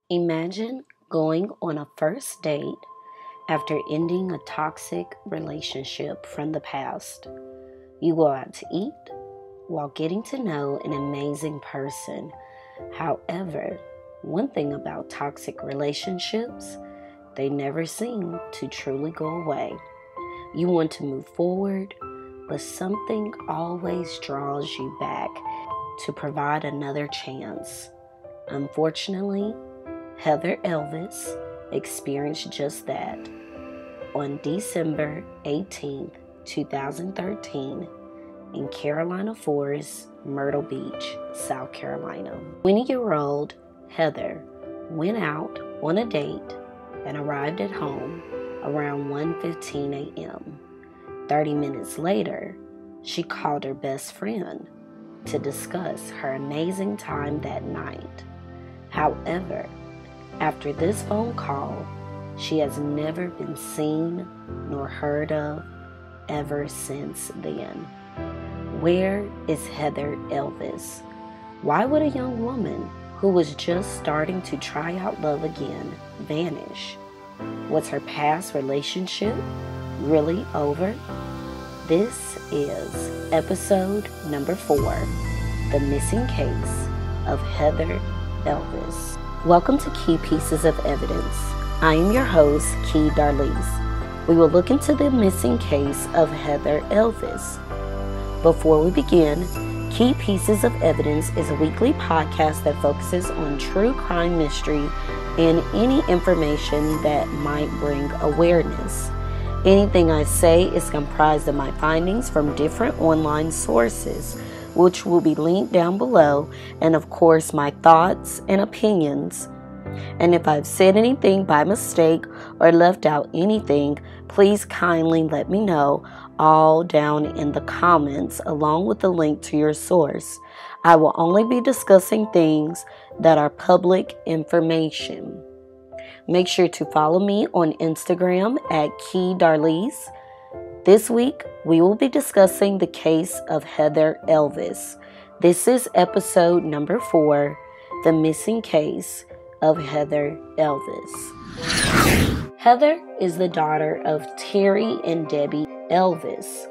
Imagine going on a first date after ending a toxic relationship from the past. You go out to eat while getting to know an amazing person. However, one thing about toxic relationships, they never seem to truly go away. You want to move forward, but something always draws you back to provide another chance. Unfortunately, Heather Elvis experienced just that on December 18, 2013 in Carolina Forest, Myrtle Beach, South Carolina. 20-year-old Heather went out on a date and arrived at home around 1:15 a.m. 30 minutes later, she called her best friend to discuss her amazing time that night. However, after this phone call, she has never been seen nor heard of ever since then. Where is Heather Elvis? Why would a young woman who was just starting to try out love again vanish? Was her past relationship really over? This is episode number 4, The Missing Case of Heather Elvis. Welcome to Key Pieces of Evidence. I am your host, Key Darlise. We will look into the missing case of Heather Elvis. Before we begin, Key Pieces of Evidence is a weekly podcast that focuses on true crime mystery and any information that might bring awareness. Anything I say is comprised of my findings from different online sources, which will be linked down below, and of course my thoughts and opinions. And if I've said anything by mistake or left out anything, please kindly let me know, all down in the comments along with the link to your source. I will only be discussing things that are public information. Make sure to follow me on Instagram at Key Darlise. This week, we will be discussing the case of Heather Elvis. This is episode number 4, The Missing Case of Heather Elvis. Heather is the daughter of Terry and Debbie Elvis.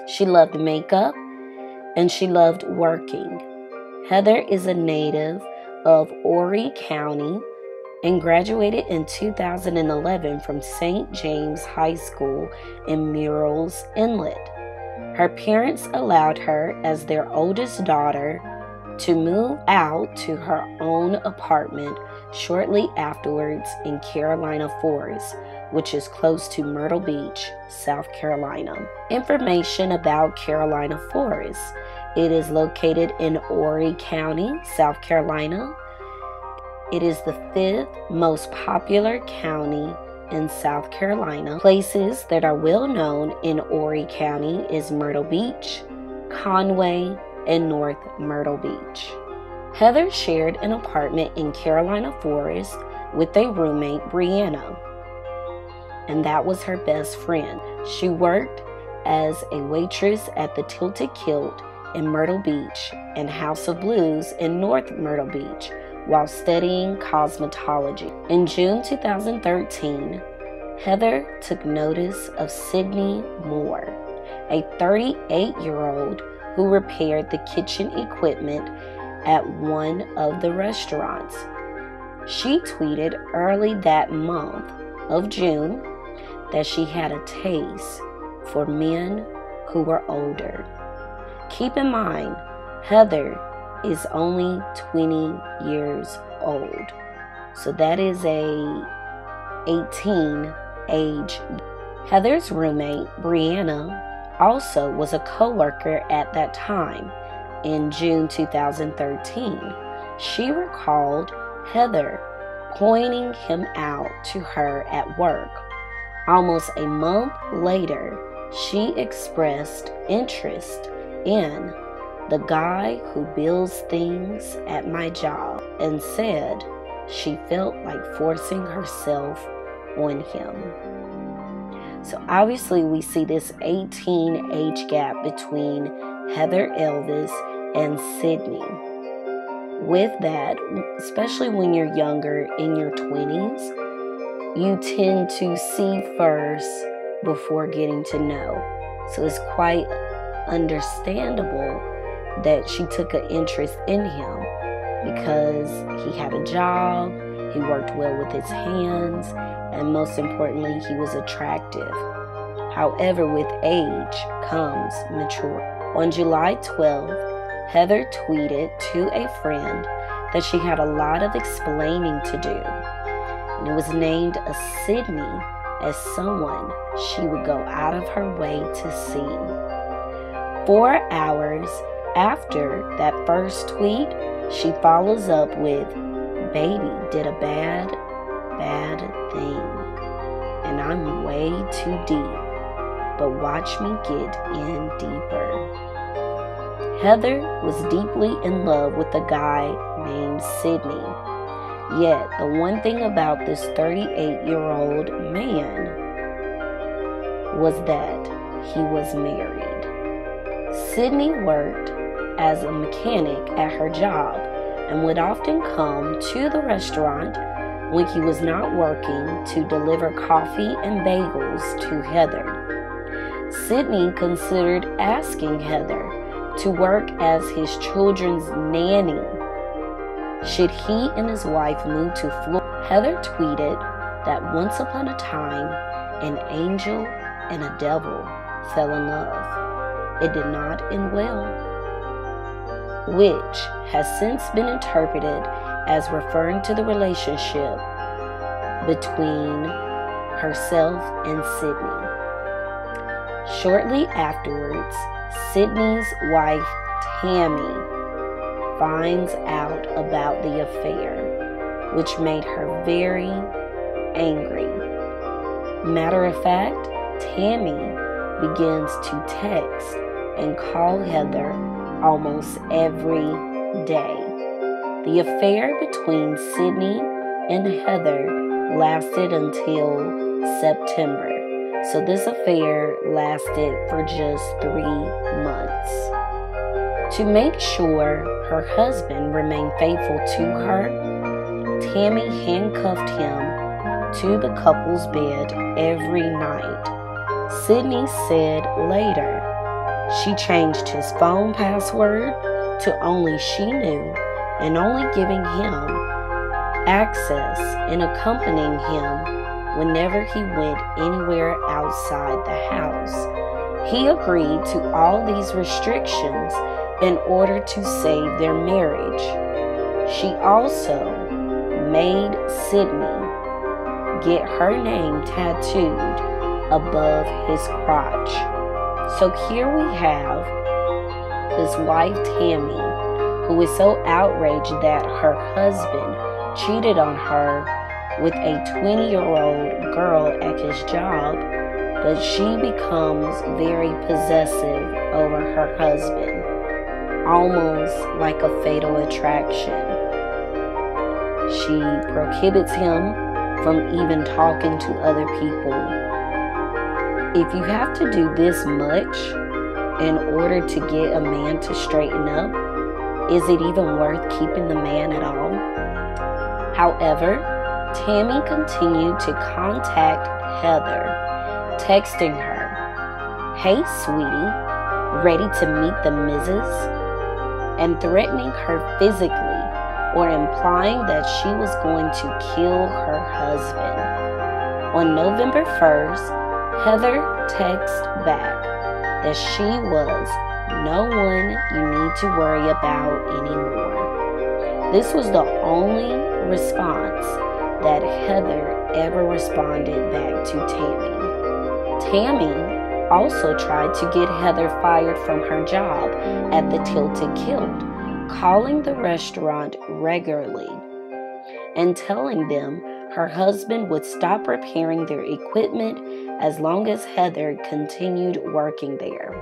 She loved makeup and she loved working. Heather is a native of Aurora County and graduated in 2011 from St. James High School in Murrells Inlet. Her parents allowed her, as their oldest daughter, to move out to her own apartment shortly afterwards in Carolina Forest, which is close to Myrtle Beach, South Carolina. Information about Carolina Forest. It is located in Aurora County, South Carolina. It is the 5th most popular county in South Carolina. Places that are well known in Aurora County is Myrtle Beach, Conway, and North Myrtle Beach. Heather shared an apartment in Carolina Forest with a roommate, Brianna, and that was her best friend. She worked as a waitress at the Tilted Kilt in Myrtle Beach and House of Blues in North Myrtle Beach, while studying cosmetology. In June 2013, Heather took notice of Sydney Moore, a 38-year-old who repaired the kitchen equipment at one of the restaurants. She tweeted early that month of June that she had a taste for men who were older. Keep in mind, Heather is only 20 years old. So that is a 18 age. Heather's roommate, Brianna, also was a co-worker at that time. In June 2013, she recalled Heather pointing him out to her at work. Almost a month later, she expressed interest in the guy who builds things at my job and said she felt like forcing herself on him. So obviously we see this 18 age gap between Heather Elvis and Sydney. with that, especially when you're younger, in your 20s, you tend to see first before getting to know. So it's quite understandable that she took an interest in him because he had a job, he worked well with his hands, and most importantly, he was attractive. However, with age comes maturity. On July 12th, Heather tweeted to a friend that she had a lot of explaining to do, and it was named a Sydney as someone she would go out of her way to see. 4 hours after that first tweet, she follows up with, "Baby did a bad thing, and I'm way too deep, but watch me get in deeper." Heather was deeply in love with a guy named Sydney. Yet, the one thing about this 38-year-old man was that he was married. Sydney worked as a mechanic at her job and would often come to the restaurant when he was not working to deliver coffee and bagels to Heather. Sydney considered asking Heather to work as his children's nanny should he and his wife move to Florida. Heather tweeted that once upon a time, an angel and a devil fell in love. It did not end well, which has since been interpreted as referring to the relationship between herself and Sydney. Shortly afterwards, Sydney's wife, Tammy, finds out about the affair, which made her very angry. Matter of fact, Tammy begins to text and call Heather almost every day. The affair between Sydney and Heather lasted until September. So this affair lasted for just 3 months. To make sure her husband remained faithful to her, Tammy handcuffed him to the couple's bed every night. Sydney said later she changed his phone password to only she knew and only giving him access and accompanying him whenever he went anywhere outside the house. He agreed to all these restrictions in order to save their marriage. She also made Sydney get her name tattooed above his crotch. So here we have this wife, Tammy, who is so outraged that her husband cheated on her with a 20-year-old girl at his job, but she becomes very possessive over her husband, almost like a fatal attraction. She prohibits him from even talking to other people. If you have to do this much in order to get a man to straighten up, is it even worth keeping the man at all? However, Tammy continued to contact Heather, texting her, "Hey, sweetie, ready to meet the missus?" and threatening her physically or implying that she was going to kill her husband. On November 1st, Heather texted back that she was no one you need to worry about anymore. This was the only response that Heather ever responded back to Tammy. Tammy also tried to get Heather fired from her job at the Tilted Kilt, calling the restaurant regularly and telling them her husband would stop repairing their equipment as long as Heather continued working there.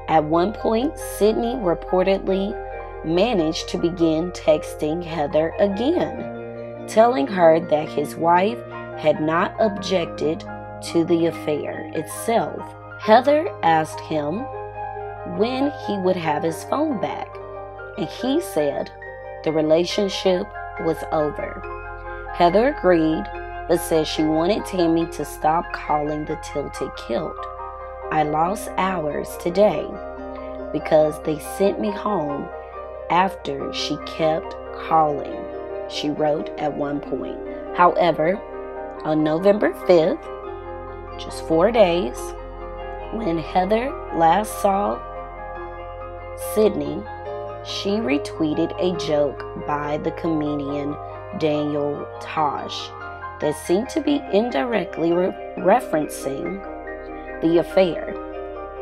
At one point, Sydney reportedly managed to begin texting Heather again, telling her that his wife had not objected to the affair itself. Heather asked him when he would have his phone back, and he said, the relationship was over. Heather agreed, but said she wanted Tammy to stop calling the tilted kilt. I lost hours today because they sent me home after she kept calling, she wrote at one point. However, on November 5th, just 4 days, when Heather last saw Sydney, she retweeted a joke by the comedian Daniel Tosh that seemed to be indirectly referencing the affair.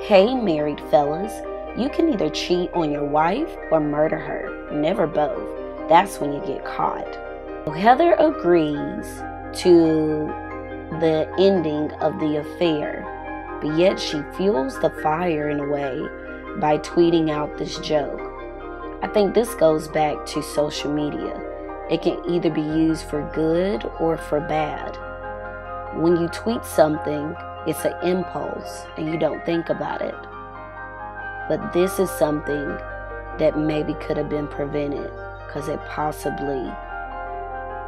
Hey, married fellas, you can either cheat on your wife or murder her, never both. That's when you get caught. Heather agrees to the ending of the affair, but yet she fuels the fire in a way by tweeting out this joke. I think this goes back to social media. It can either be used for good or for bad. When you tweet something, it's an impulse and you don't think about it. But this is something that maybe could have been prevented because it possibly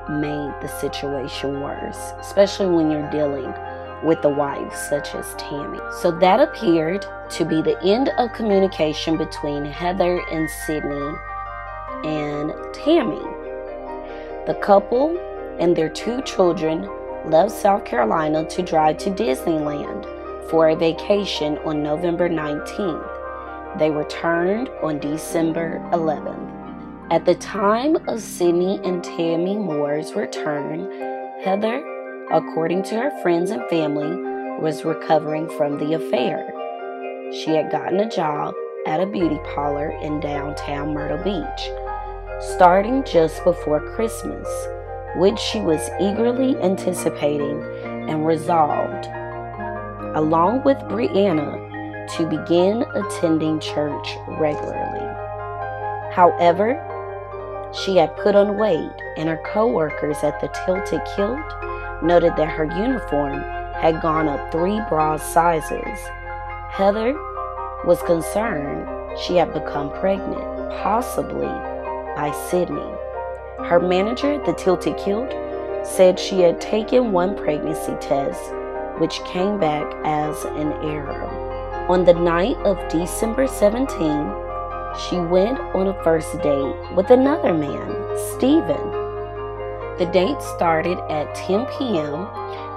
made the situation worse, especially when you're dealing with the wife such as Tammy. So that appeared to be the end of communication between Heather and Sydney and Tammy. The couple and their 2 children left South Carolina to drive to Disneyland for a vacation on November 19th. They returned on December 11th. At the time of Sydney and Tammy Moore's return, Heather, according to her friends and family, was recovering from the affair. She had gotten a job at a beauty parlor in downtown Myrtle Beach, starting just before Christmas, which she was eagerly anticipating and resolved, along with Brianna, to begin attending church regularly. However, she had put on weight, and her co-workers at the Tilted Kilt noted that her uniform had gone up 3 bra sizes. Heather was concerned she had become pregnant, possibly by Sydney. Her manager at the Tilted Kilt said she had taken 1 pregnancy test, which came back as an error. On the night of December 17, she went on a first date with another man, Steven. The date started at 10 p.m.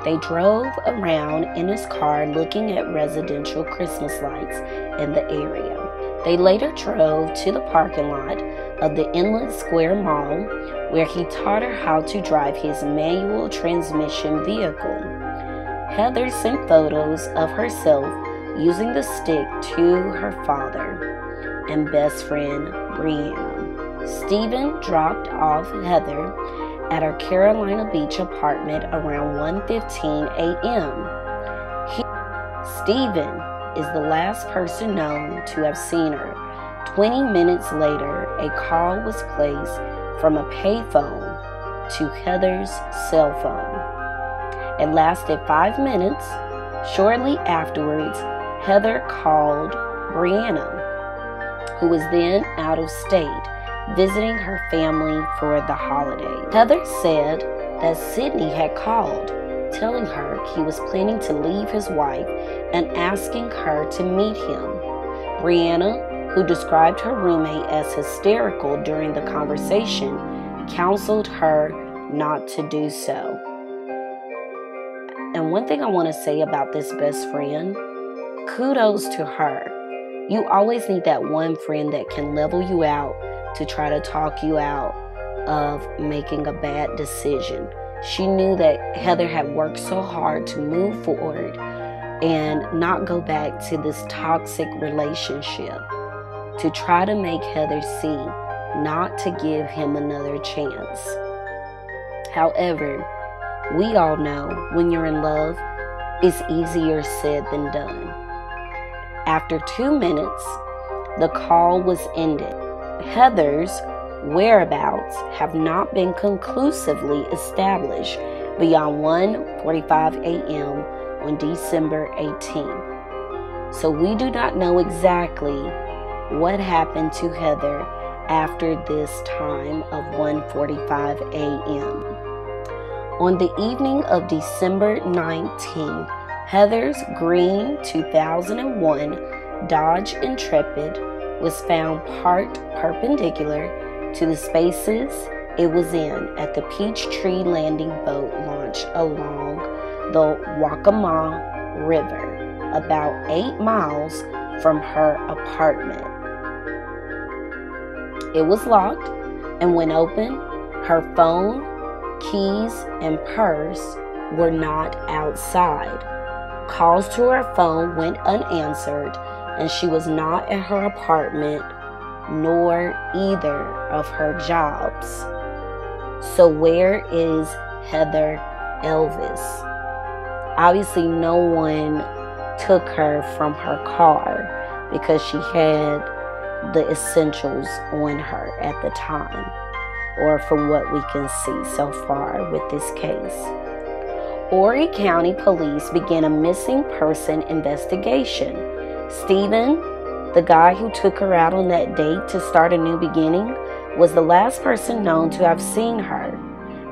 They drove around in his car looking at residential Christmas lights in the area. They later drove to the parking lot of the Inlet Square Mall, where he taught her how to drive his manual transmission vehicle. Heather sent photos of herself using the stick to her father and best friend, Brianna. Stephen dropped off Heather at her Carolina Beach apartment around 1:15 a.m. Stephen is the last person known to have seen her. 20 minutes later, a call was placed from a payphone to Heather's cell phone. It lasted 5 minutes. Shortly afterwards, Heather called Brianna, who was then out of state, visiting her family for the holiday. Heather said that Sydney had called, telling her he was planning to leave his wife and asking her to meet him. Brianna, who described her roommate as hysterical during the conversation, counseled her not to do so. And one thing I want to say about this best friend, kudos to her. You always need that one friend that can level you out to try to talk you out of making a bad decision. She knew that Heather had worked so hard to move forward and not go back to this toxic relationship, to try to make Heather see not to give him another chance. However, we all know when you're in love, it's easier said than done. After 2 minutes, the call was ended. Heather's whereabouts have not been conclusively established beyond 1:45 a.m. on December 18th. So we do not know exactly what happened to Heather after this time of 1:45 a.m. On the evening of December 19th, Heather's green 2001 Dodge Intrepid was found parked perpendicular to the spaces it was in at the Peachtree Landing boat launch along the Waccamaw River, about 8 miles from her apartment. It was locked, and when opened, her phone, keys, and purse were not outside. Calls to her phone went unanswered, and she was not at her apartment nor either of her jobs. So where is Heather Elvis? Obviously, no one took her from her car because she had the essentials on her at the time, or from what we can see so far with this case. Horry County Police began a missing person investigation. Stephen, the guy who took her out on that date to start a new beginning, was the last person known to have seen her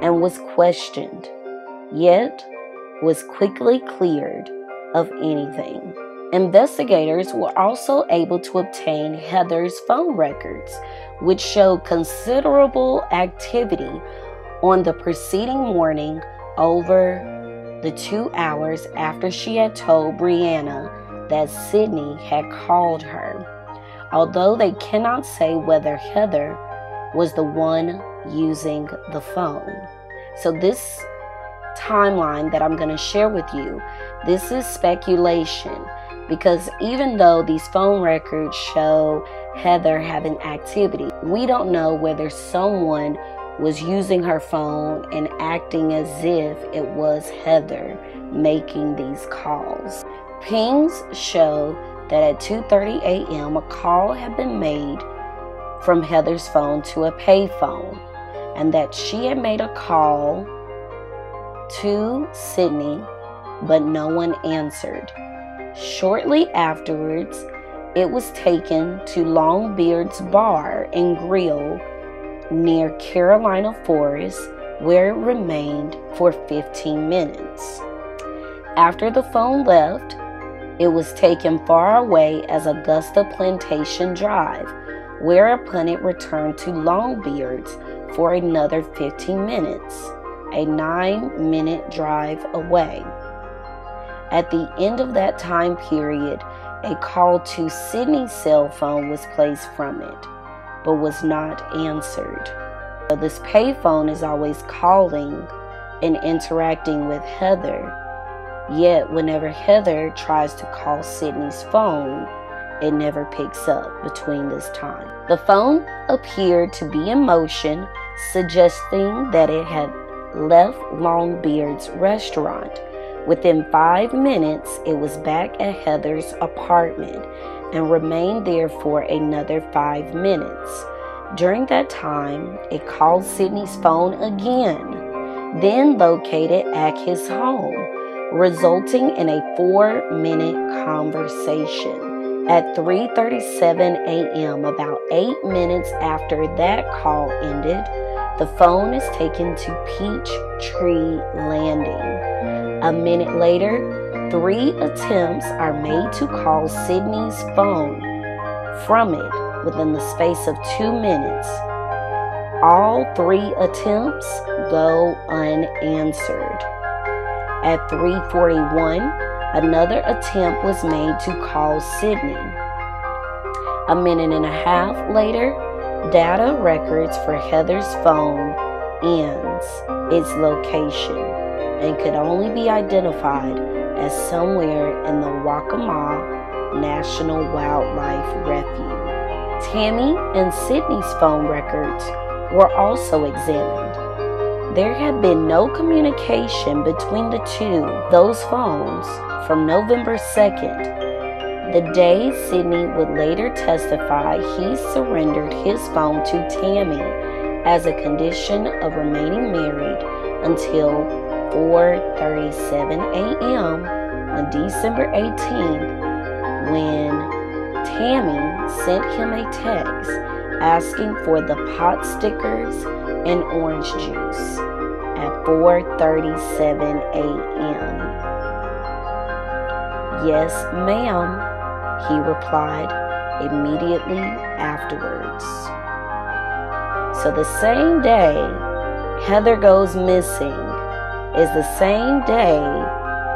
and was questioned, yet was quickly cleared of anything. Investigators were also able to obtain Heather's phone records, which showed considerable activity on the preceding morning over the 2 hours after she had told Brianna that Sydney had called her, although they cannot say whether Heather was the one using the phone. So this timeline that I'm going to share with you, this is speculation, because even though these phone records show Heather having activity, we don't know whether someone was using her phone and acting as if it was Heather making these calls. Pings show that at 2:30 a.m. a call had been made from Heather's phone to a payphone, and that she had made a call to Sydney, but no one answered. Shortly afterwards, it was taken to LONGBEARDS Bar and Grill near Carolina Forest, where it remained for 15 minutes. After the phone left, it was taken far away as Augusta Plantation Drive, whereupon it returned to LONGBEARDS for another 15 minutes, a 9-minute drive away. At the end of that time period, a call to Sydney's cell phone was placed from it, but was not answered. So this payphone is always calling and interacting with Heather, yet whenever Heather tries to call Sydney's phone, it never picks up between this time. The phone appeared to be in motion, suggesting that it had left LONGBEARDS restaurant. Within 5 minutes, it was back at Heather's apartment and remained there for another 5 minutes. During that time, it called Sydney's phone again, then located at his home, resulting in a 4-minute conversation. At 3:37 a.m., about 8 minutes after that call ended, the phone is taken to Peachtree Landing. A minute later, 3 attempts are made to call Sydney's phone from it within the space of 2 minutes. All 3 attempts go unanswered. At 3:41, another attempt was made to call Sydney. A minute and a half later, data records for Heather's phone ends its location and could only be identified as somewhere in the Waccamaw National Wildlife Refuge. Tammy and Sydney's phone records were also examined. There had been no communication between the two, those phones, from November 2nd, the day Sydney would later testify he surrendered his phone to Tammy as a condition of remaining married until 4:37 a.m. on December 18th, when Tammy sent him a text asking for the pot stickers and orange juice at 4:37 a.m. "Yes, ma'am," he replied immediately afterwards. So the same day Heather goes missing is the same day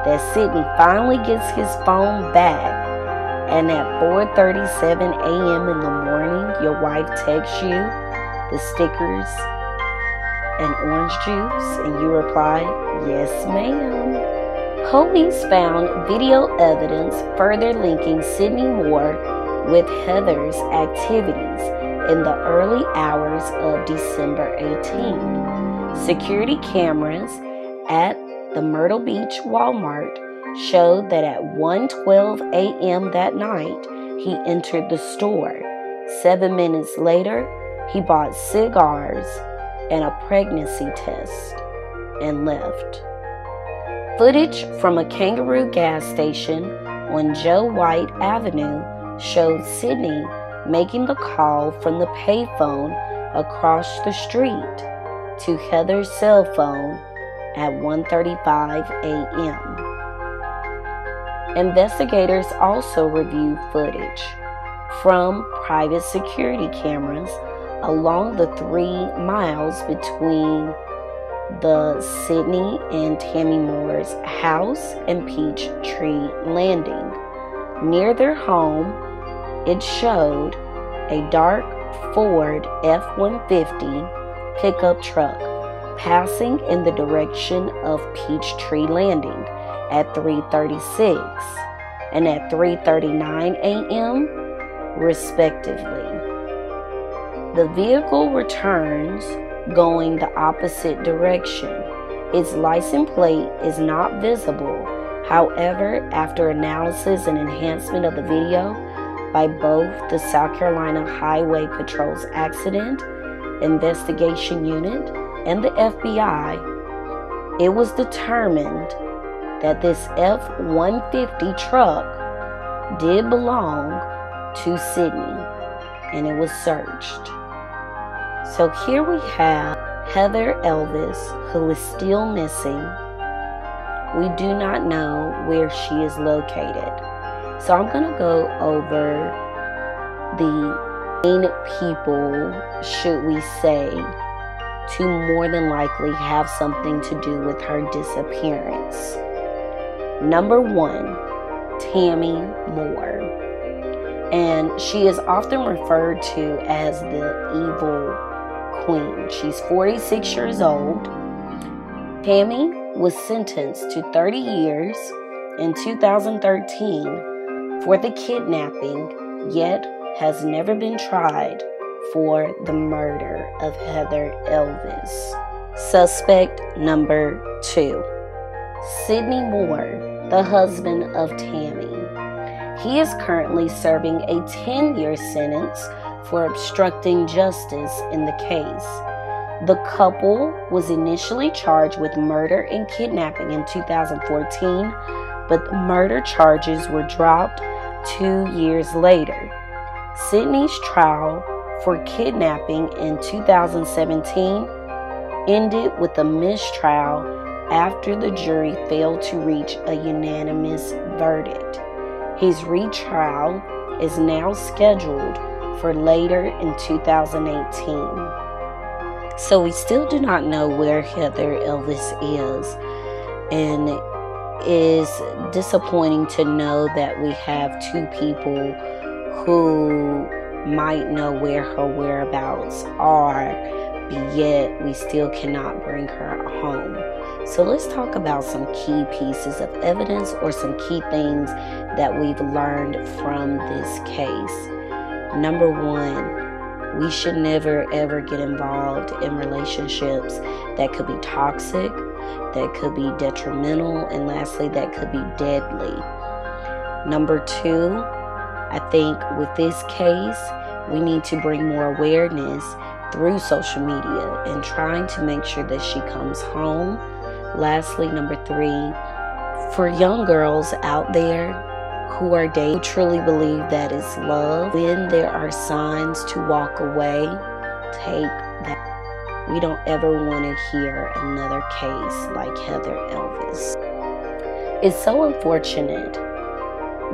that Sydney finally gets his phone back, and at 4:37 a.m. in the morning, your wife texts you the stickers and orange juice, and you reply, "Yes, ma'am." Police found video evidence further linking Sydney Moore with Heather's activities in the early hours of December 18. Security cameras at the Myrtle Beach Walmart showed that at 1:12 a.m. that night, he entered the store. 7 minutes later, he bought cigars and a pregnancy test and left. Footage from a Kangaroo gas station on Joe White Avenue showed Sydney making the call from the payphone across the street to Heather's cell phone at 1:35 a.m. Investigators also reviewed footage from private security cameras along the 3 miles between the Sydney and Tammy Moore's house and Peachtree Landing. Near their home, it showed a dark Ford F-150 pickup truck passing in the direction of Peachtree Landing at 3:36 and at 3:39 a.m. respectively. The vehicle returns going the opposite direction. Its license plate is not visible. However, after analysis and enhancement of the video by both the South Carolina Highway Patrol's Accident Investigation Unit and the FBI, it was determined that this F-150 truck did belong to Sydney, and it was searched. So here we have Heather Elvis, who is still missing. We do not know where she is located. So I'm going to go over the main people, should we say, to more than likely have something to do with her disappearance. Number 1, Tammy Moore. And she is often referred to as the evil queen. She's 46 years old. Tammy was sentenced to 30 years in 2013 for the kidnapping, yet has never been tried for the murder of Heather Elvis. Suspect number 2, Sydney Moore, the husband of Tammy. He is currently serving a 10-year sentence for obstructing justice in the case. The couple was initially charged with murder and kidnapping in 2014, but the murder charges were dropped 2 years later. Sydney's trial for kidnapping in 2017 ended with a mistrial after the jury failed to reach a unanimous verdict. His retrial is now scheduled for later in 2018. So we still do not know where Heather Elvis is, and it is disappointing to know that we have 2 people who might know where her whereabouts are, but yet we still cannot bring her home. So let's talk about some key pieces of evidence or some key things that we've learned from this case. Number 1, we should never ever get involved in relationships that could be toxic, that could be detrimental, and lastly, that could be deadly. Number 2, I think with this case, we need to bring more awareness through social media and trying to make sure that she comes home. Lastly, number 3, for young girls out there, who are dating, who truly believe that is love. When there are signs to walk away, take that. We don't ever want to hear another case like Heather Elvis. It's so unfortunate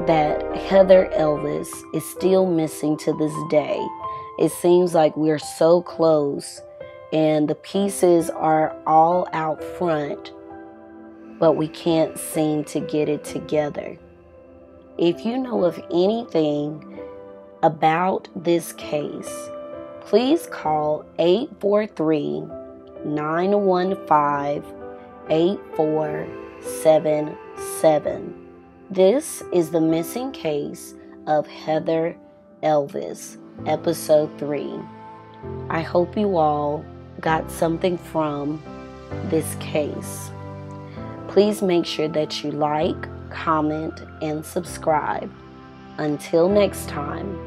that Heather Elvis is still missing to this day. It seems like we're so close and the pieces are all out front, but we can't seem to get it together. If you know of anything about this case, please call 843-915-8477. This is the missing case of Heather Elvis, episode 3. I hope you all got something from this case. Please make sure that you like, comment, and subscribe. Until next time.